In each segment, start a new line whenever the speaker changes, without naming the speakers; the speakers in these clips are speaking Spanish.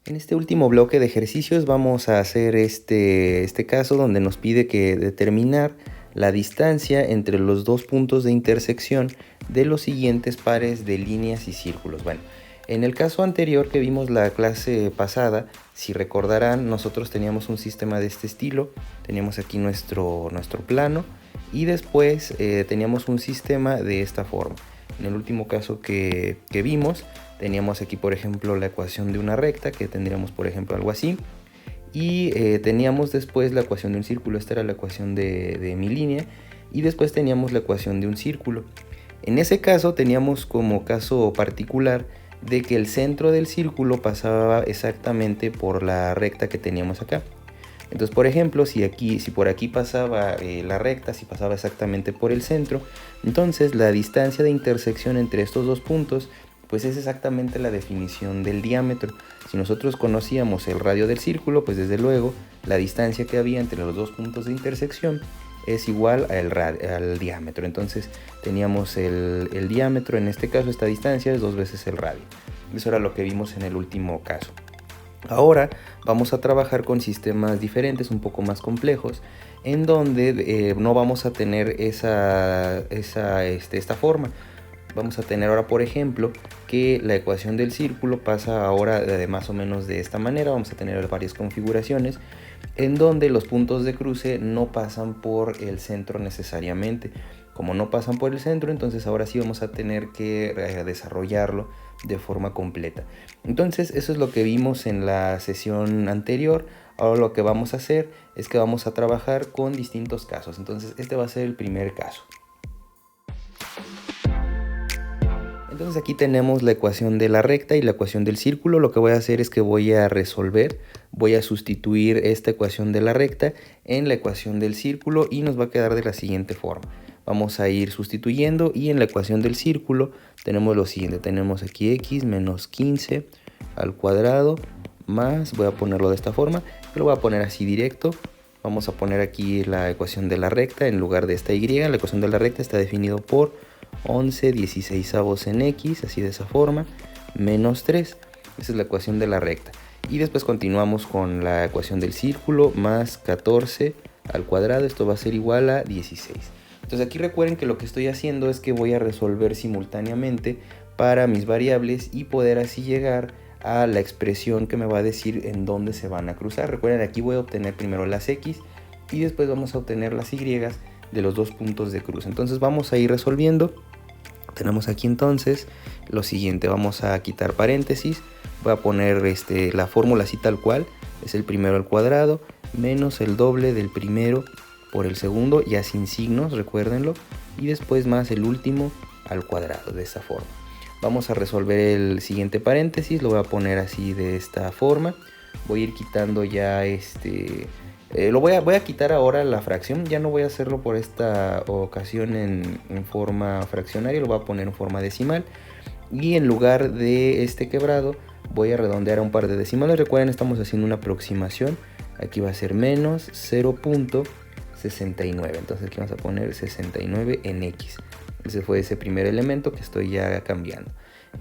En este último bloque de ejercicios vamos a hacer este caso donde nos pide que determinar la distancia entre los dos puntos de intersección de los siguientes pares de líneas y círculos. Bueno, en el caso anterior que vimos la clase pasada, si recordarán, nosotros teníamos un sistema de este estilo. Teníamos aquí nuestro plano y después teníamos un sistema de esta forma. En el último caso que vimos, teníamos aquí, por ejemplo, la ecuación de una recta, que tendríamos, por ejemplo, algo así. Y teníamos después la ecuación de un círculo. Esta era la ecuación de mi línea. Y después teníamos la ecuación de un círculo. En ese caso teníamos como caso particular de que el centro del círculo pasaba exactamente por la recta que teníamos acá. Entonces, por ejemplo, si por aquí pasaba la recta, si pasaba exactamente por el centro, entonces la distancia de intersección entre estos dos puntos pues es exactamente la definición del diámetro. Si nosotros conocíamos el radio del círculo, pues desde luego la distancia que había entre los dos puntos de intersección es igual al diámetro. Entonces teníamos el diámetro, en este caso esta distancia es 2 veces el radio. Eso era lo que vimos en el último caso. Ahora vamos a trabajar con sistemas diferentes, un poco más complejos, en donde no vamos a tener esta forma. Vamos a tener ahora, por ejemplo, que la ecuación del círculo pasa ahora más o menos de esta manera. Vamos a tener varias configuraciones en donde los puntos de cruce no pasan por el centro necesariamente. Como no pasan por el centro, entonces ahora sí vamos a tener que desarrollarlo de forma completa. Entonces eso es lo que vimos en la sesión anterior. Ahora lo que vamos a hacer es que vamos a trabajar con distintos casos. Entonces este va a ser el primer caso. Entonces aquí tenemos la ecuación de la recta y la ecuación del círculo. Lo que voy a hacer es que voy a sustituir esta ecuación de la recta en la ecuación del círculo y nos va a quedar de la siguiente forma. Vamos a ir sustituyendo y en la ecuación del círculo tenemos lo siguiente. Tenemos aquí x menos 15 al cuadrado más, voy a ponerlo de esta forma, lo voy a poner así directo. Vamos a poner aquí la ecuación de la recta en lugar de esta y. La ecuación de la recta está definido por 11/16 en x, así de esa forma, menos 3. Esa es la ecuación de la recta. Y después continuamos con la ecuación del círculo, más 14 al cuadrado. Esto va a ser igual a 16. Entonces aquí recuerden que lo que estoy haciendo es que voy a resolver simultáneamente para mis variables y poder así llegar a la expresión que me va a decir en dónde se van a cruzar. Recuerden, aquí voy a obtener primero las x y después vamos a obtener las y de los dos puntos de cruce. Entonces vamos a ir resolviendo. Tenemos aquí entonces lo siguiente. Vamos a quitar paréntesis. Voy a poner la fórmula así tal cual. Es el primero al cuadrado menos el doble del primero por el segundo, ya sin signos, recuérdenlo. Y después más el último al cuadrado, de esta forma. Vamos a resolver el siguiente paréntesis. Lo voy a poner así de esta forma. Voy a ir quitando ya voy a quitar ahora la fracción. Ya no voy a hacerlo por esta ocasión en forma fraccionaria, lo voy a poner en forma decimal. Y en lugar de este quebrado voy a redondear a un par de decimales. Recuerden, estamos haciendo una aproximación. Aquí va a ser menos 0.69. Entonces aquí vamos a poner 69 en x. Ese fue ese primer elemento que estoy ya cambiando.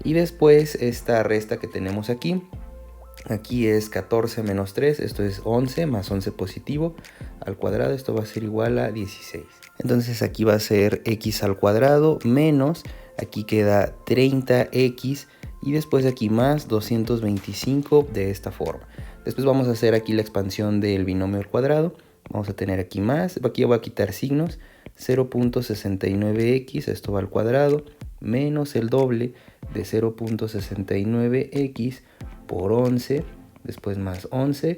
Y después esta resta que tenemos aquí. Aquí es 14 menos 3, esto es 11 más 11 positivo al cuadrado, esto va a ser igual a 16. Entonces aquí va a ser x al cuadrado menos, aquí queda 30x y después aquí más 225 de esta forma. Después vamos a hacer aquí la expansión del binomio al cuadrado, vamos a tener aquí más, aquí voy a quitar signos, 0.69x, esto va al cuadrado, menos el doble de 0.69x por 11, después más 11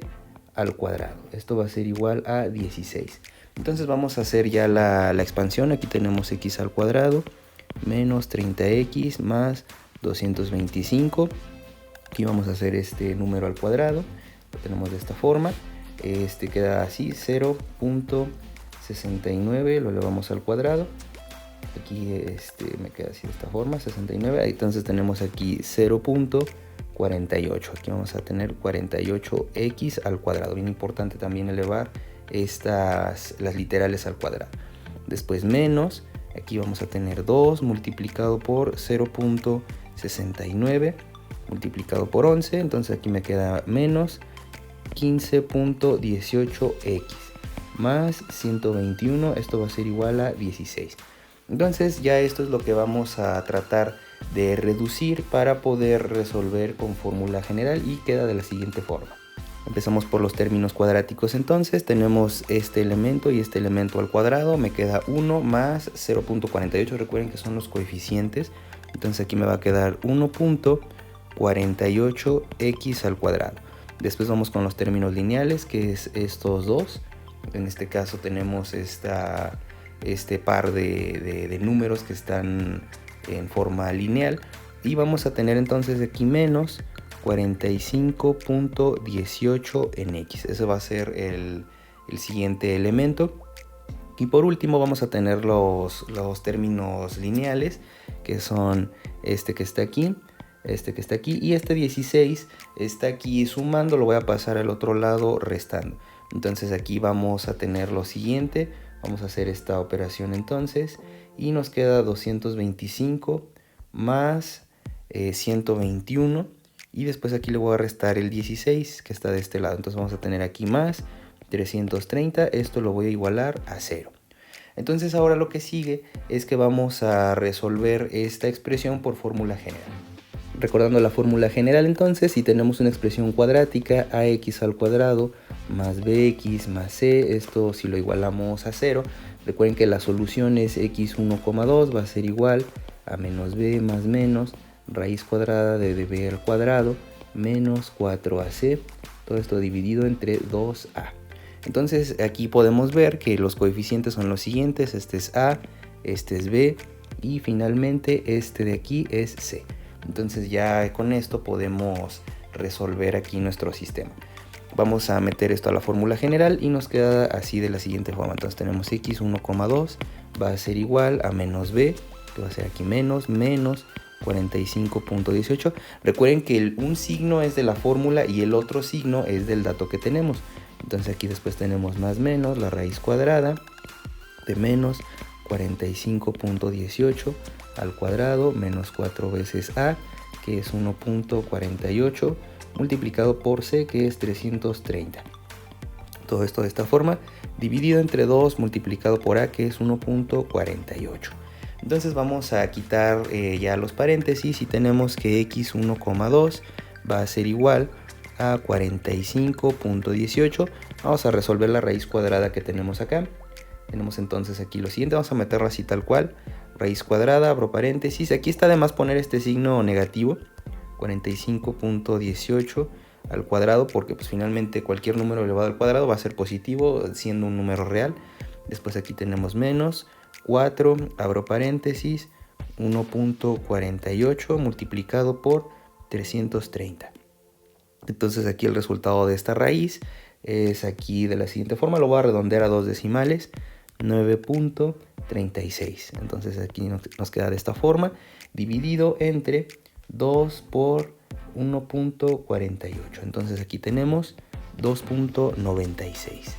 al cuadrado. Esto va a ser igual a 16. Entonces vamos a hacer ya la expansión. Aquí tenemos x al cuadrado menos 30x más 225. Aquí vamos a hacer este número al cuadrado. Lo tenemos de esta forma. Queda así, 0.69, lo elevamos al cuadrado. Aquí me queda así de esta forma, 69. Entonces tenemos aquí 0.48. Aquí vamos a tener 48x al cuadrado. Bien importante también elevar las literales al cuadrado. Después menos, aquí vamos a tener 2 multiplicado por 0.69. multiplicado por 11, entonces aquí me queda menos 15.18x más 121, esto va a ser igual a 16. Entonces ya esto es lo que vamos a tratar de reducir para poder resolver con fórmula general y queda de la siguiente forma. Empezamos por los términos cuadráticos, entonces tenemos este elemento y este elemento al cuadrado, me queda 1 más 0.48, recuerden que son los coeficientes, entonces aquí me va a quedar 1.48x al cuadrado. Después vamos con los términos lineales, que es estos dos, en este caso tenemos este par de números que están en forma lineal, y vamos a tener entonces aquí menos 45.18 en x. Ese va a ser el siguiente elemento. Y por último vamos a tener los términos lineales, que son este que está aquí, este que está aquí, y este 16 está aquí sumando, lo voy a pasar al otro lado restando. Entonces aquí vamos a tener lo siguiente, vamos a hacer esta operación entonces, y nos queda 225 más 121, y después aquí le voy a restar el 16 que está de este lado, entonces vamos a tener aquí más 330, esto lo voy a igualar a 0. Entonces ahora lo que sigue es que vamos a resolver esta expresión por fórmula general. Recordando la fórmula general, entonces, si tenemos una expresión cuadrática, ax al cuadrado más bx más c, esto si lo igualamos a 0, recuerden que la solución es x1,2 va a ser igual a menos b más menos raíz cuadrada de b al cuadrado menos 4ac, todo esto dividido entre 2a. Entonces aquí podemos ver que los coeficientes son los siguientes, este es a, este es b y finalmente este de aquí es c. Entonces ya con esto podemos resolver aquí nuestro sistema. Vamos a meter esto a la fórmula general y nos queda así de la siguiente forma. Entonces tenemos x 1,2 va a ser igual a menos b, que va a ser aquí menos 45.18. Recuerden que un signo es de la fórmula y el otro signo es del dato que tenemos. Entonces aquí después tenemos más menos la raíz cuadrada de menos 45.18 al cuadrado menos 4 veces a, que es 1.48, multiplicado por c, que es 330. Todo esto de esta forma, dividido entre 2 multiplicado por a, que es 1.48. Entonces vamos a quitar ya los paréntesis y tenemos que x 1,2 va a ser igual a 45.18. Vamos a resolver la raíz cuadrada que tenemos acá. Tenemos entonces aquí lo siguiente, vamos a meterlo así tal cual, raíz cuadrada, abro paréntesis, aquí está de más poner este signo negativo, 45.18 al cuadrado, porque pues finalmente cualquier número elevado al cuadrado va a ser positivo, siendo un número real. Después aquí tenemos menos 4, abro paréntesis, 1.48 multiplicado por 330. Entonces aquí el resultado de esta raíz es aquí de la siguiente forma, lo voy a redondear a 2 decimales, 9.36. Entonces aquí nos queda de esta forma, dividido entre 2 por 1.48. Entonces aquí tenemos 2.96.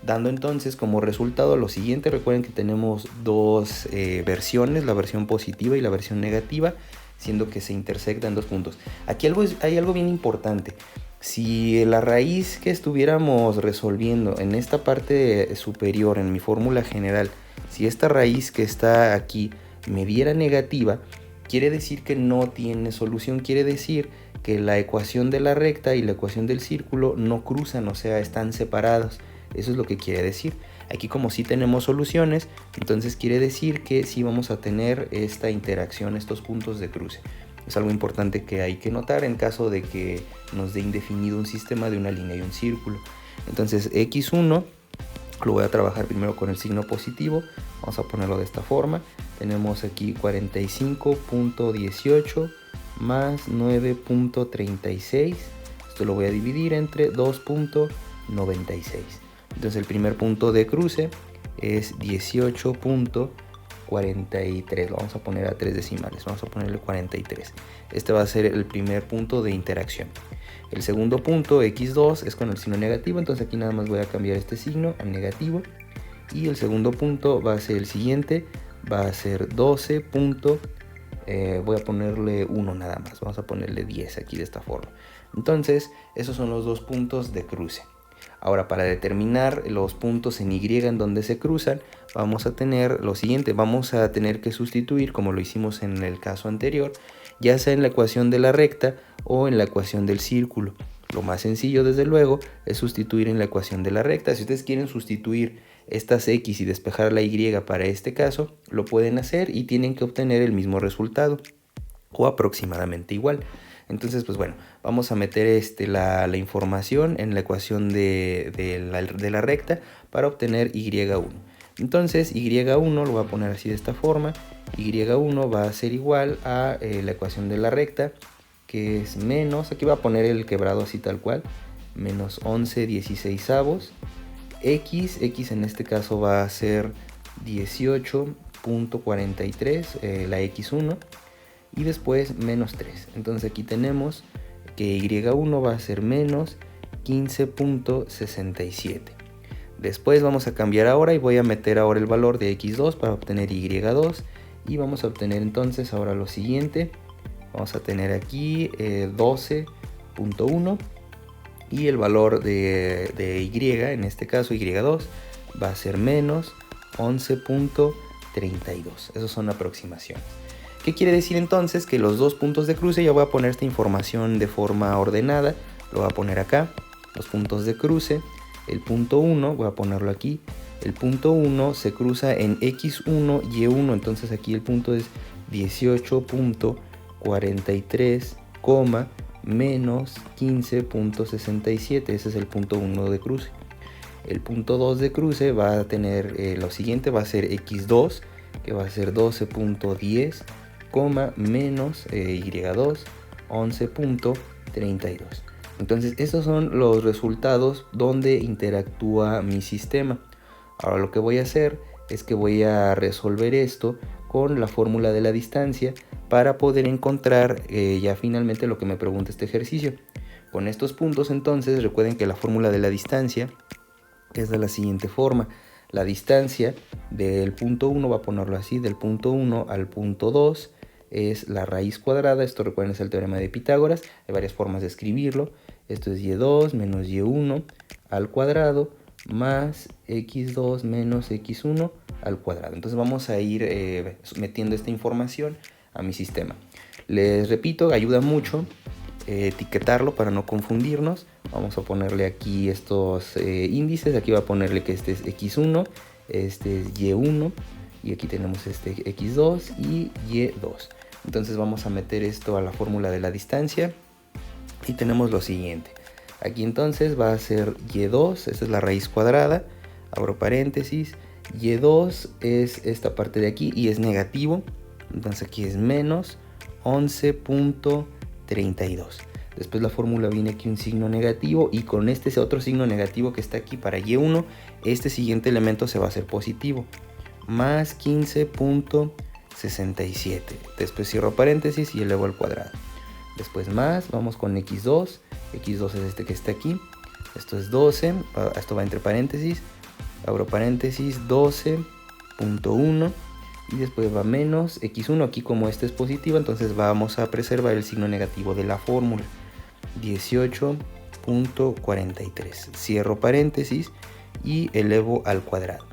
Dando entonces como resultado lo siguiente, recuerden que tenemos dos versiones, la versión positiva y la versión negativa, siendo que se intersectan dos puntos. Aquí hay algo bien importante. Si la raíz que estuviéramos resolviendo en esta parte superior, en mi fórmula general, si esta raíz que está aquí me diera negativa, quiere decir que no tiene solución, quiere decir que la ecuación de la recta y la ecuación del círculo no cruzan, o sea, están separados. Eso es lo que quiere decir. Aquí como sí tenemos soluciones, entonces quiere decir que sí vamos a tener esta interacción, estos puntos de cruce. Es algo importante que hay que notar en caso de que nos dé indefinido un sistema de una línea y un círculo. Entonces x1 lo voy a trabajar primero con el signo positivo. Vamos a ponerlo de esta forma. Tenemos aquí 45.18 más 9.36. Esto lo voy a dividir entre 2.96. Entonces el primer punto de cruce es 18.43, lo vamos a poner a 3 decimales, vamos a ponerle 43. Este va a ser el primer punto de interacción. El segundo punto, x2, es con el signo negativo, entonces aquí nada más voy a cambiar este signo a negativo. Y el segundo punto va a ser el siguiente, va a ser 12.96. voy a ponerle 1 nada más, vamos a ponerle 10 aquí de esta forma. Entonces esos son los dos puntos de cruce. Ahora, para determinar los puntos en Y en donde se cruzan, vamos a tener lo siguiente. Vamos a tener que sustituir, como lo hicimos en el caso anterior, ya sea en la ecuación de la recta o en la ecuación del círculo. Lo más sencillo, desde luego, es sustituir en la ecuación de la recta. Si ustedes quieren sustituir estas X y despejar la Y para este caso, lo pueden hacer y tienen que obtener el mismo resultado o aproximadamente igual. Entonces, pues bueno, vamos a meter la información en la ecuación de la recta para obtener Y1. Entonces, Y1 lo voy a poner así de esta forma. Y1 va a ser igual a la ecuación de la recta, que es menos, aquí voy a poner el quebrado así tal cual, menos 11/16. X en este caso va a ser 18.43, la X1. Y después menos 3. Entonces aquí tenemos que Y1 va a ser menos 15.67. Después vamos a cambiar ahora y voy a meter ahora el valor de X2 para obtener Y2. Y vamos a obtener entonces ahora lo siguiente. Vamos a tener aquí 12.1. Y el valor de Y, en este caso Y2, va a ser menos 11.32. Esas son aproximaciones. ¿Qué quiere decir entonces? Que los dos puntos de cruce, ya voy a poner esta información de forma ordenada, lo voy a poner acá, los puntos de cruce, el punto 1, voy a ponerlo aquí, el punto 1 se cruza en X1, Y1, entonces aquí el punto es 18.43, menos 15.67, ese es el punto 1 de cruce. El punto 2 de cruce va a tener lo siguiente, va a ser X2, que va a ser 12.10, menos Y2, 11.32. Entonces estos son los resultados donde interactúa mi sistema. Ahora lo que voy a hacer es que voy a resolver esto con la fórmula de la distancia para poder encontrar ya finalmente lo que me pregunta este ejercicio. Con estos puntos entonces recuerden que la fórmula de la distancia es de la siguiente forma. La distancia del punto 1, va a ponerlo así, del punto 1 al punto 2 es la raíz cuadrada. Esto recuerden es el teorema de Pitágoras. Hay varias formas de escribirlo. Esto es y2 menos y1 al cuadrado más x2 menos x1 al cuadrado. Entonces vamos a ir metiendo esta información a mi sistema. Les repito, ayuda mucho etiquetarlo para no confundirnos. Vamos a ponerle aquí estos índices. Aquí va a ponerle que este es x1, este es y1 y aquí tenemos este x2 y y2. Entonces vamos a meter esto a la fórmula de la distancia y tenemos lo siguiente. Aquí entonces va a ser y2, esta es la raíz cuadrada, abro paréntesis, y2 es esta parte de aquí y es negativo, entonces aquí es menos 11.32. Después la fórmula viene aquí un signo negativo y con este otro signo negativo que está aquí para y1, este siguiente elemento se va a hacer positivo, más 15.67. Después cierro paréntesis y elevo al cuadrado. Después más, vamos con x2. X2 es este que está aquí. Esto es 12, esto va entre paréntesis. Abro paréntesis, 12.1. Y después va menos x1. Aquí como este es positivo, entonces vamos a preservar el signo negativo de la fórmula. 18.43. Cierro paréntesis y elevo al cuadrado.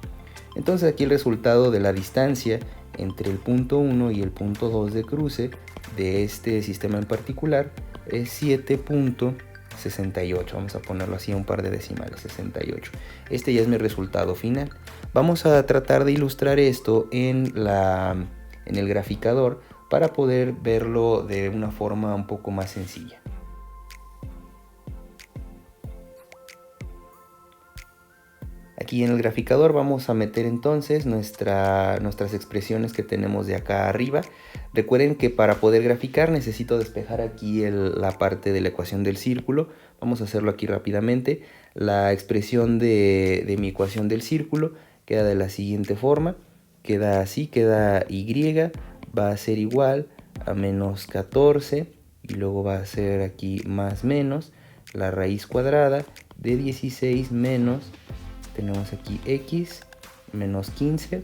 Entonces aquí el resultado de la distancia entre el punto 1 y el punto 2 de cruce de este sistema en particular es 7.68. Vamos a ponerlo así a un par de decimales, 68. Este ya es mi resultado final. Vamos a tratar de ilustrar esto en el graficador para poder verlo de una forma un poco más sencilla. Aquí en el graficador vamos a meter entonces nuestras expresiones que tenemos de acá arriba. Recuerden que para poder graficar necesito despejar aquí la parte de la ecuación del círculo. Vamos a hacerlo aquí rápidamente. La expresión de mi ecuación del círculo queda de la siguiente forma. Queda así, queda y va a ser igual a menos 14 y luego va a ser aquí más menos la raíz cuadrada de 16 menos, tenemos aquí x menos 15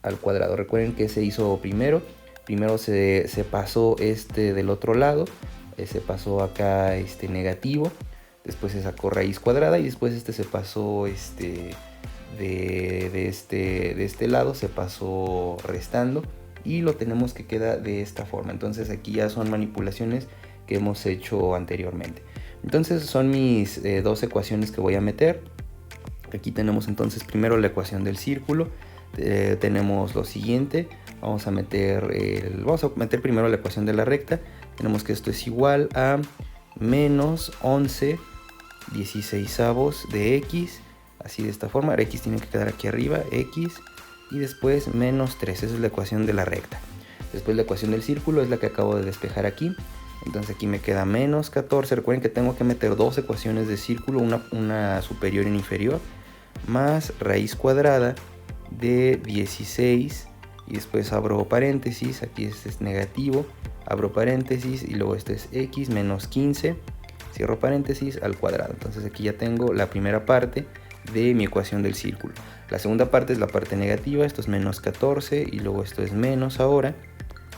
al cuadrado. Recuerden que se hizo primero, Primero se pasó del otro lado, se pasó acá negativo, después se sacó raíz cuadrada y después se pasó de este lado se pasó restando y lo tenemos que queda de esta forma. Entonces aquí ya son manipulaciones que hemos hecho anteriormente. Entonces son mis dos ecuaciones que voy a meter. Aquí tenemos entonces primero la ecuación del círculo. Tenemos lo siguiente. Vamos a meter primero la ecuación de la recta. Tenemos que esto es igual a menos 11 16avos de x. Así de esta forma. X tiene que quedar aquí arriba. X. Y después menos 3. Esa es la ecuación de la recta. Después la ecuación del círculo es la que acabo de despejar aquí. Entonces aquí me queda menos 14. Recuerden que tengo que meter dos ecuaciones de círculo, una superior y una inferior, más raíz cuadrada de 16 y después abro paréntesis, aquí este es negativo, abro paréntesis y luego este es x menos 15, cierro paréntesis al cuadrado. Entonces aquí ya tengo la primera parte de mi ecuación del círculo. La segunda parte es la parte negativa, esto es menos 14 y luego esto es menos ahora,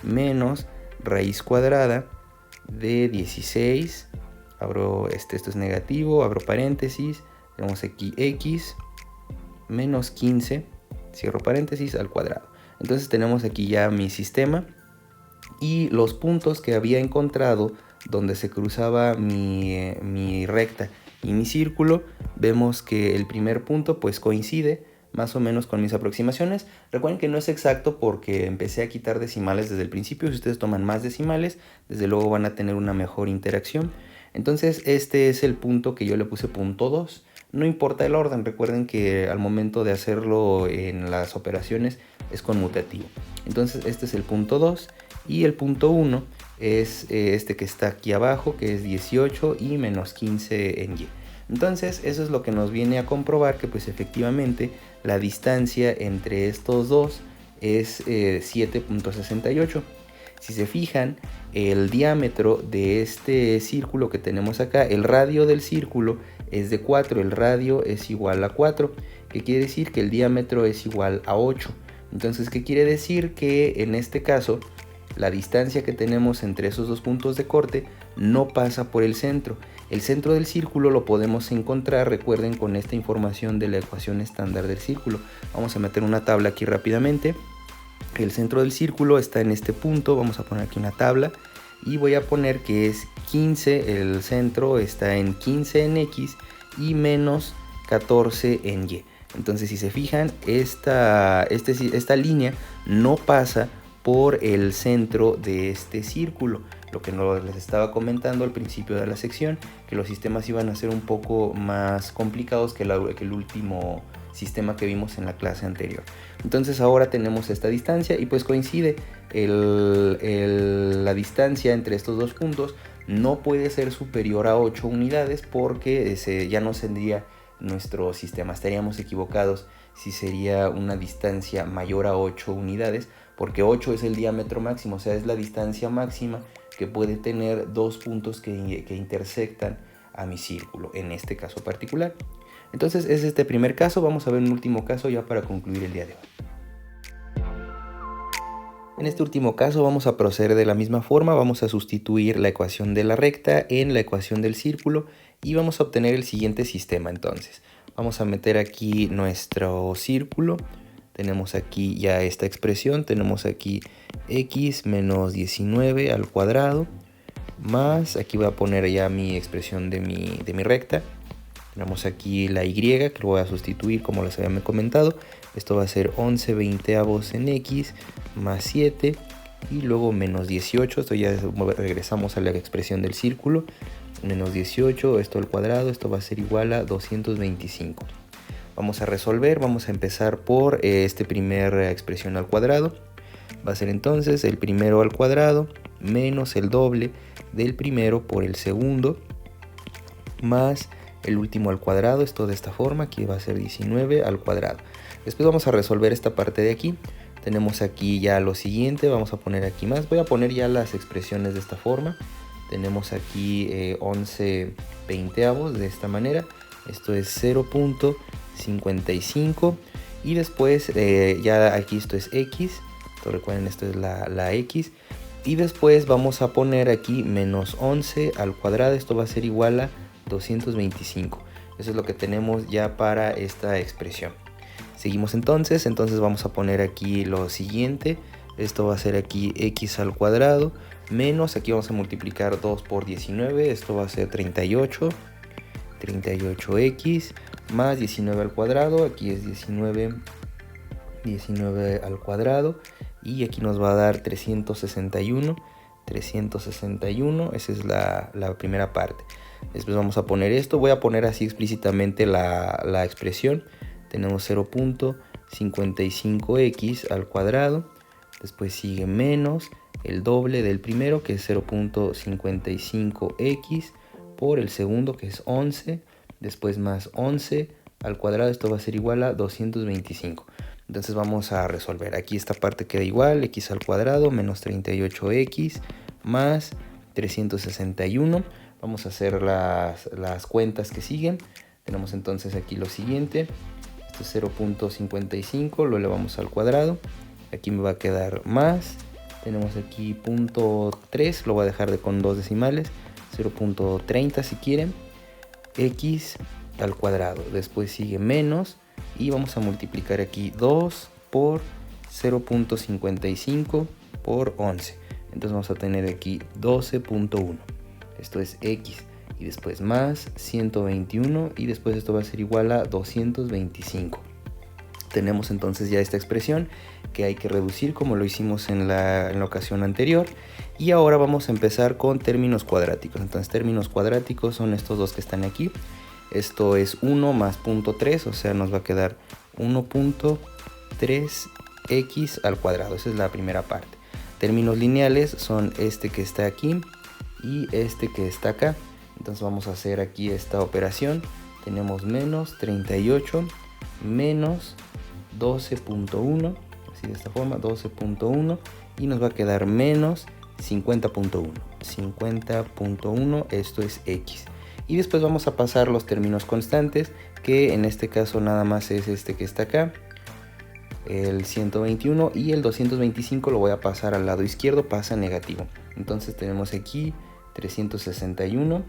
menos raíz cuadrada de 16, abro esto es negativo, abro paréntesis, tenemos aquí x menos 15, cierro paréntesis al cuadrado. Entonces tenemos aquí ya mi sistema y los puntos que había encontrado donde se cruzaba mi recta y mi círculo. Vemos que el primer punto pues coincide más o menos con mis aproximaciones. Recuerden que no es exacto porque empecé a quitar decimales desde el principio. Si ustedes toman más decimales, desde luego van a tener una mejor interacción. Entonces este es el punto que yo le puse punto 2. No importa el orden, recuerden que al momento de hacerlo en las operaciones es conmutativo. Entonces este es el punto 2 y el punto 1 es este que está aquí abajo, que es 18 y menos 15 en y. Entonces eso es lo que nos viene a comprobar que pues efectivamente la distancia entre estos dos es 7.68. Si se fijan, el diámetro de este círculo que tenemos acá, el radio del círculo es de 4, el radio es igual a 4, que quiere decir que el diámetro es igual a 8. Entonces, ¿qué quiere decir? Que en este caso la distancia que tenemos entre esos dos puntos de corte no pasa por el centro. El centro del círculo lo podemos encontrar, recuerden, con esta información de la ecuación estándar del círculo. Vamos a meter una tabla aquí rápidamente. El centro del círculo está en este punto, vamos a poner aquí una tabla y voy a poner que es 15, el centro está en 15 en x y menos 14 en y. Entonces si se fijan, esta línea no pasa por el centro de este círculo. Lo que les estaba comentando al principio de la sección, que los sistemas iban a ser un poco más complicados que el último sistema que vimos en la clase anterior. Entonces ahora tenemos esta distancia y pues coincide la distancia entre estos dos puntos no puede ser superior a 8 unidades porque ya no tendría nuestro sistema, estaríamos equivocados si sería una distancia mayor a 8 unidades, porque 8 es el diámetro máximo, o sea, es la distancia máxima que puede tener dos puntos que intersectan a mi círculo, en este caso particular. Entonces es este primer caso, vamos a ver un último caso ya para concluir el día de hoy. En este último caso vamos a proceder de la misma forma, vamos a sustituir la ecuación de la recta en la ecuación del círculo y vamos a obtener el siguiente sistema. Entonces vamos a meter aquí nuestro círculo, tenemos aquí ya esta expresión, tenemos aquí x menos 19 al cuadrado, más, aquí voy a poner ya mi expresión de mi recta. Tenemos aquí la y, que lo voy a sustituir como les había comentado. Esto va a ser 11 veinteavos en x más 7 y luego menos 18. Esto ya regresamos a la expresión del círculo. Menos 18, esto al cuadrado, esto va a ser igual a 225. Vamos a resolver, vamos a empezar por esta primera expresión al cuadrado. Va a ser entonces el primero al cuadrado menos el doble del primero por el segundo más el último al cuadrado, esto de esta forma, aquí va a ser 19 al cuadrado. Después vamos a resolver esta parte de aquí. Tenemos aquí ya lo siguiente, vamos a poner aquí más. Voy a poner ya las expresiones de esta forma. Tenemos aquí 11 veinteavos de esta manera. Esto es 0.55 y después ya aquí esto es x Entonces recuerden, esto es la x. Y después vamos a poner aquí menos 11 al cuadrado. Esto va a ser igual a 225. Eso es lo que tenemos ya para esta expresión. Seguimos entonces vamos a poner aquí lo siguiente. Esto va a ser aquí x al cuadrado menos, aquí vamos a multiplicar 2 por 19, esto va a ser 38x más 19 al cuadrado, aquí es 19 al cuadrado, y aquí nos va a dar 361, esa es la primera parte. Después vamos a poner esto, voy a poner así explícitamente la expresión. Tenemos 0.55x al cuadrado, después sigue menos el doble del primero, que es 0.55x por el segundo, que es 11, después más 11 al cuadrado, esto va a ser igual a 225. Entonces vamos a resolver. Aquí esta parte queda igual, x al cuadrado menos 38x más 361. Vamos a hacer las cuentas que siguen. Tenemos entonces aquí lo siguiente. Esto es 0.55, lo elevamos al cuadrado. Aquí me va a quedar más. Tenemos aquí 0.3, lo voy a dejar con dos decimales. 0.30 si quieren. X al cuadrado. Después sigue menos. Y vamos a multiplicar aquí 2 por 0.55 por 11. Entonces vamos a tener aquí 12.1. Esto es x. Y después más 121. Y después esto va a ser igual a 225. Tenemos entonces ya esta expresión que hay que reducir como lo hicimos en la ocasión anterior. Y ahora vamos a empezar con términos cuadráticos. Entonces términos cuadráticos son estos dos que están aquí. Esto es 1 más 0.3, o sea, nos va a quedar 1.3x al cuadrado. Esa es la primera parte. Términos lineales son este que está aquí y este que está acá. Entonces vamos a hacer aquí esta operación. Tenemos menos 38 menos 12.1, así de esta forma, 12.1, y nos va a quedar menos 50.1. 50.1, esto es x. Y después vamos a pasar los términos constantes, que en este caso nada más es este que está acá, el 121, y el 225 lo voy a pasar al lado izquierdo, pasa negativo. Entonces tenemos aquí 361,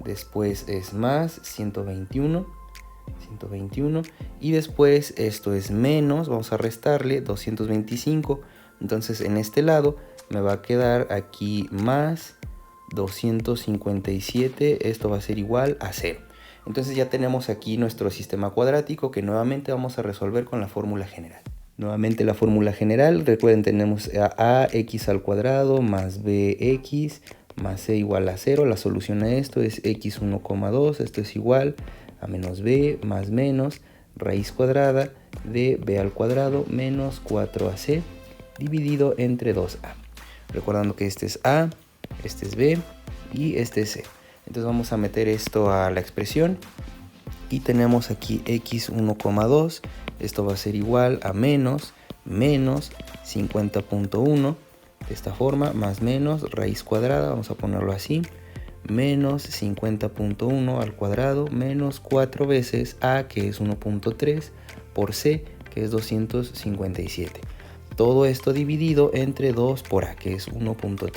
después es más 121, y después esto es menos, vamos a restarle 225. Entonces en este lado me va a quedar aquí más 257, esto va a ser igual a 0. Entonces ya tenemos aquí nuestro sistema cuadrático, que nuevamente vamos a resolver con la fórmula general. Nuevamente la fórmula general, recuerden, tenemos ax al cuadrado más bx más c igual a 0. La solución a esto es x 1,2, esto es igual a menos b más menos raíz cuadrada de b al cuadrado menos 4ac dividido entre 2a. Recordando que este es a, este es b y este es c. Entonces vamos a meter esto a la expresión y tenemos aquí x 1,2. Esto va a ser igual a menos 50.1 de esta forma, más menos raíz cuadrada, vamos a ponerlo así, menos 50.1 al cuadrado menos 4 veces a, que es 1.3, por c, que es 257. Todo esto dividido entre 2 por a, que es 1.3.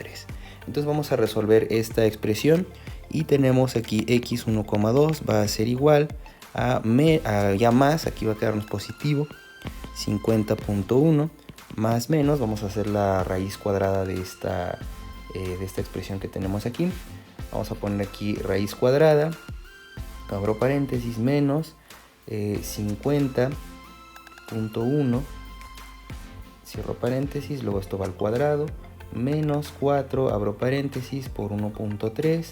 Entonces vamos a resolver esta expresión y tenemos aquí x 1,2 va a ser igual a ya más, aquí va a quedarnos positivo, 50.1 más menos, vamos a hacer la raíz cuadrada de esta expresión que tenemos aquí. Vamos a poner aquí raíz cuadrada, abro paréntesis, menos 50.1, cierro paréntesis, luego esto va al cuadrado, menos 4, abro paréntesis, por 1.3,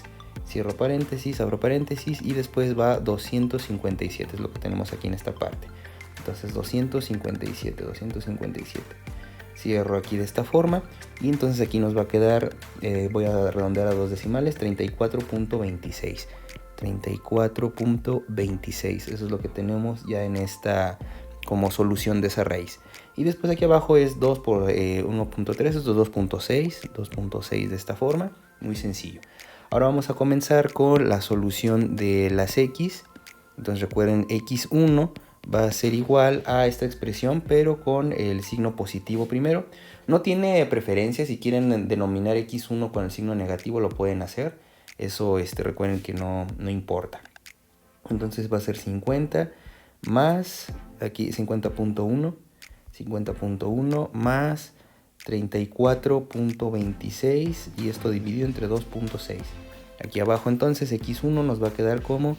cierro paréntesis, abro paréntesis, y después va 257, es lo que tenemos aquí en esta parte. Entonces 257. Cierro aquí de esta forma y entonces aquí nos va a quedar, voy a redondear a dos decimales, 34.26. 34.26, eso es lo que tenemos ya en esta como solución de esa raíz. Y después aquí abajo es 2 por 1.3, esto es 2.6 de esta forma, muy sencillo. Ahora vamos a comenzar con la solución de las x. Entonces recuerden, x1 va a ser igual a esta expresión, pero con el signo positivo primero. No tiene preferencia, si quieren denominar x1 con el signo negativo lo pueden hacer. Eso recuerden que no importa. Entonces va a ser 50 más, aquí 50.1 más 34.26 y esto dividido entre 2.6. Aquí abajo entonces x1 nos va a quedar como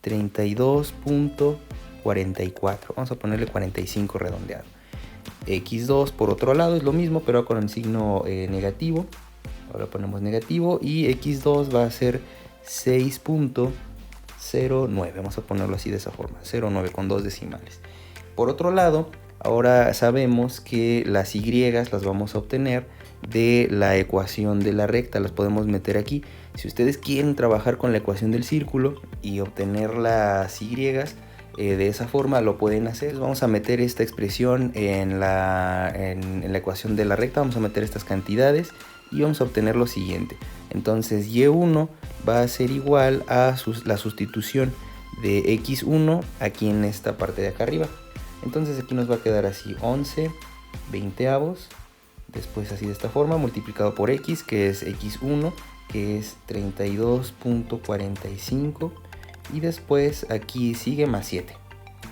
32.44. Vamos a ponerle 45 redondeado. x2 por otro lado es lo mismo, pero con el signo negativo. Ahora ponemos negativo y x2 va a ser 6.09. Vamos a ponerlo así de esa forma, 0,9 con 2 decimales. Por otro lado, ahora sabemos que las y las vamos a obtener de la ecuación de la recta, las podemos meter aquí. Si ustedes quieren trabajar con la ecuación del círculo y obtener las y de esa forma lo pueden hacer. Vamos a meter esta expresión en la ecuación de la recta, vamos a meter estas cantidades y vamos a obtener lo siguiente. Entonces y1 va a ser igual a la sustitución de x1 aquí en esta parte de acá arriba. Entonces aquí nos va a quedar así 11 veinteavos, después así de esta forma, multiplicado por x, que es x1, que es 32.45, y después aquí sigue más 7.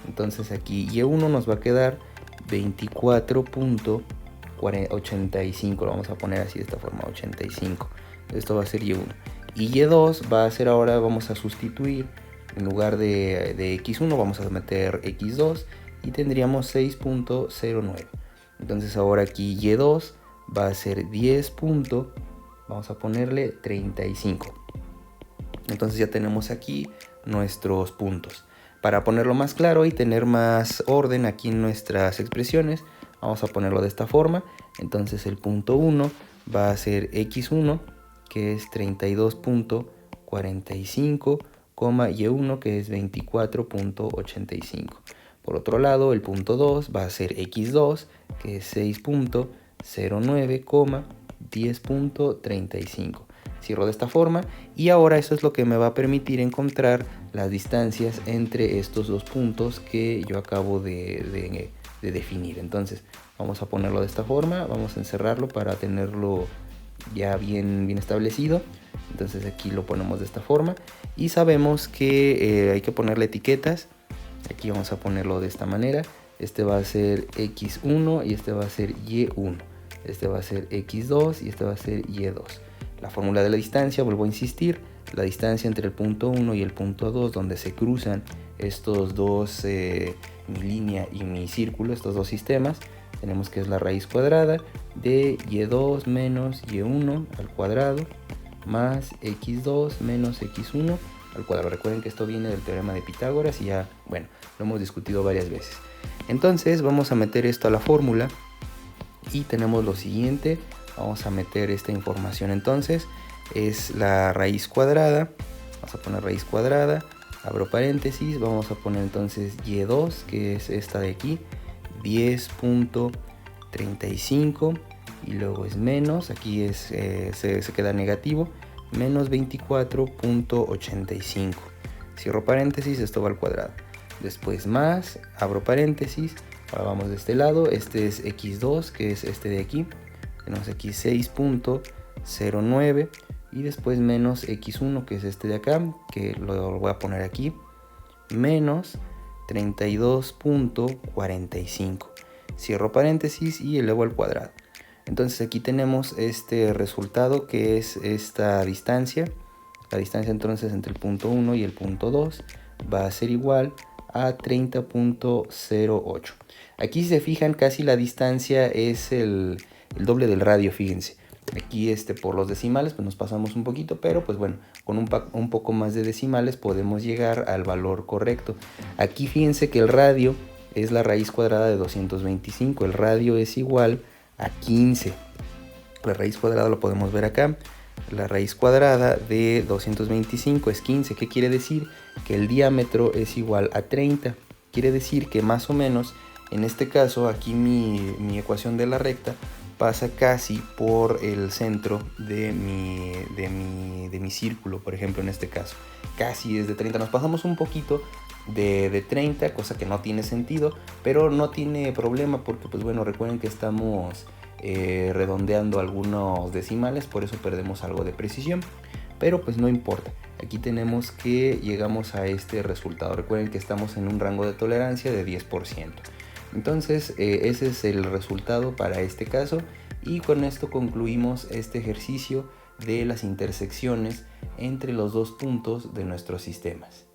Entonces aquí y1 nos va a quedar 24.85, lo vamos a poner así de esta forma, 85. Esto va a ser y1. Y y2 va a ser, ahora vamos a sustituir, en lugar de x1 vamos a meter x2 y tendríamos 6.09. Entonces ahora aquí y2 va a ser 10. Vamos a ponerle 35. Entonces ya tenemos aquí nuestros puntos. Para ponerlo más claro y tener más orden aquí en nuestras expresiones, vamos a ponerlo de esta forma. Entonces el punto 1 va a ser x1, que es 32.45, y1, que es 24.85. Por otro lado, el punto 2 va a ser x2, que es 6.09, 10.35. Cierro de esta forma y ahora eso es lo que me va a permitir encontrar las distancias entre estos dos puntos que yo acabo de definir. Entonces vamos a ponerlo de esta forma, vamos a encerrarlo para tenerlo ya bien establecido. Entonces aquí lo ponemos de esta forma y sabemos que hay que ponerle etiquetas. Aquí vamos a ponerlo de esta manera. Este va a ser x1 y este va a ser y1. Este va a ser x2 y este va a ser y2. La fórmula de la distancia, vuelvo a insistir, la distancia entre el punto 1 y el punto 2, donde se cruzan estos dos, mi línea y mi círculo, estos dos sistemas, tenemos que es la raíz cuadrada de y2 menos y1 al cuadrado más x2 menos x1 al cuadrado. Recuerden que esto viene del teorema de Pitágoras y ya, bueno, lo hemos discutido varias veces. Entonces vamos a meter esto a la fórmula y tenemos lo siguiente. Vamos a meter esta información, entonces es la raíz cuadrada, vamos a poner raíz cuadrada, abro paréntesis, vamos a poner entonces y2, que es esta de aquí, 10.35, y luego es menos, aquí es, se queda negativo, menos 24.85, cierro paréntesis, esto va al cuadrado, después más, abro paréntesis, ahora vamos de este lado, este es x2, que es este de aquí, tenemos aquí 6.09 y después menos x1, que es este de acá, que lo voy a poner aquí, menos 32.45. Cierro paréntesis y elevo al cuadrado. Entonces aquí tenemos este resultado, que es esta distancia. La distancia entonces entre el punto 1 y el punto 2 va a ser igual a 30.08. Aquí si se fijan, casi la distancia es el doble del radio, fíjense. Aquí por los decimales pues nos pasamos un poquito, pero pues bueno, con un poco más de decimales podemos llegar al valor correcto. Aquí fíjense que el radio es la raíz cuadrada de 225, el radio es igual a 15. La raíz cuadrada lo podemos ver acá. La raíz cuadrada de 225 es 15. ¿Qué quiere decir? Que el diámetro es igual a 30. Quiere decir que más o menos, en este caso, aquí mi ecuación de la recta pasa casi por el centro de mi círculo, por ejemplo, en este caso. Casi es de 30. Nos pasamos un poquito, de 30, cosa que no tiene sentido, pero no tiene problema porque pues bueno, recuerden que estamos redondeando algunos decimales, por eso perdemos algo de precisión, pero pues no importa. Aquí tenemos que llegamos a este resultado. Recuerden que estamos en un rango de tolerancia de 10%. Entonces ese es el resultado para este caso, y con esto concluimos este ejercicio de las intersecciones entre los dos puntos de nuestros sistemas.